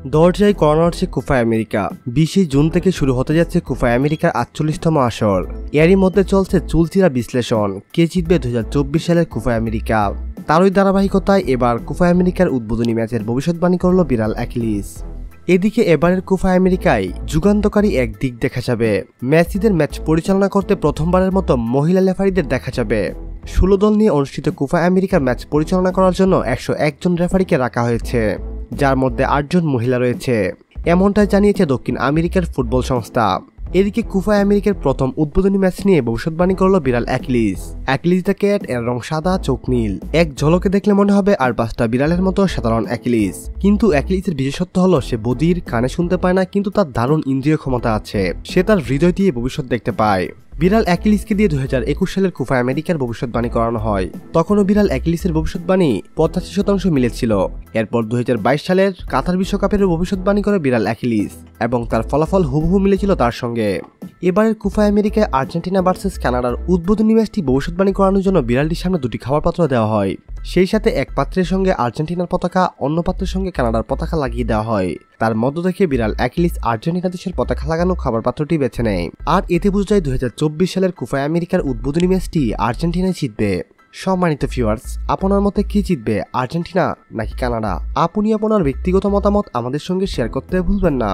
দরজায় কর্নার হচ্ছে Copa America. 20 June থেকে শুরু হতে যাচ্ছে কোপা আমেরিকার 48তম আসর। এরই মধ্যে চলছে চুলচিরা বিশ্লেষণ, কে জিতবে 2024 সালের কোপা আমেরিকা। তারই ধারাবাহিকতায় এবার কোপা আমেরিকার উদ্বোধনী ম্যাচের ভবিষ্যৎবাণী করল বিরাল অ্যাকিলিস। এদিকে এবারের কোপা আমেরিকায় যুগান্তকারী এক দিক দেখা যাবে। মেসিদের ম্যাচ পরিচালনা করতে প্রথমবারের মতো মহিলা রেফারিদের দেখা যাবে। 16 দল নিয়ে অনুষ্ঠিত কোপা আমেরিকার ম্যাচ পরিচালনা করার জন্য 101 জন রেফারিকে রাখা হয়েছে, যার মধ্যে 8 জন মহিলা রয়েছে, এমনটাই জানিয়েছে দক্ষিণ আমেরিকার ফুটবল সংস্থা। এদিকে কোপা আমেরিকার প্রথম উদ্বোধনী ম্যাচ নিয়ে ভবিষ্যৎবাণী করল বিরাল অ্যাকিলিস। অ্যাকিলিস দ্য ক্যাট এর রং সাদা, চোখ নীল। এক ঝলকে দেখলে মনে হবে আর 5টা বিড়ালের মতো সাধারণ অ্যাকিলিস, কিন্তু অ্যাকিলিসের বিশেষত্ব হলো সে বধির, কানে শুনতে পায় না, কিন্তু তার দারুণ ইন্দ্রিয় ক্ষমতা আছে। সে তার হৃদয় দিয়ে ভবিষ্যৎ দেখতে পায়। বিরাল অ্যাকিলিসকে দিয়ে 2021 সালের কোপা আমেরিকার ভবিষ্যৎবাণী করানো হয়। তখনও বিরাল অ্যাকিলিসের ভবিষ্যৎবাণী 85% মিলেছিল। এরপর 2022 সালের কাতার বিশ্বকাপের ভবিষ্যৎবাণী করে বিরাল অ্যাকিলিস, এবং তার ফলাফল হুবহু মিলেছিল তার সঙ্গে। এবারের কোপা আমেরিকায় আর্জেন্টিনা ভার্সেস কানাডার উদ্বোধনী ম্যাচটি ভবিষ্যৎবাণী করানোর জন্য বিড়ালটির সামনে 2টি খাবার পাত্র দেওয়া হয়। সেই সাথে এক পাত্রের সঙ্গে আর্জেন্টিনার পতাকা, অন্য পাত্রের সঙ্গে কানাডার পতাকা লাগিয়ে দেওয়া হয়। তার মধ্য থেকে বিরাল অ্যাকিলিস আর্জেন্টিনা দেশের পতাকা লাগানো খাবার পাত্রটি বেছে নেয়। আর এতে বোঝা যায় 2024 সালের কোপা আমেরিকার উদ্বোধনী ম্যাচটি আর্জেন্টিনায় জিতবে। সম্মানিত ভিউয়ার্স, আপনার মতে কি জিতবে, আর্জেন্টিনা নাকি কানাডা? আপনি আপনার ব্যক্তিগত মতামত আমাদের সঙ্গে শেয়ার করতে ভুলবেন না।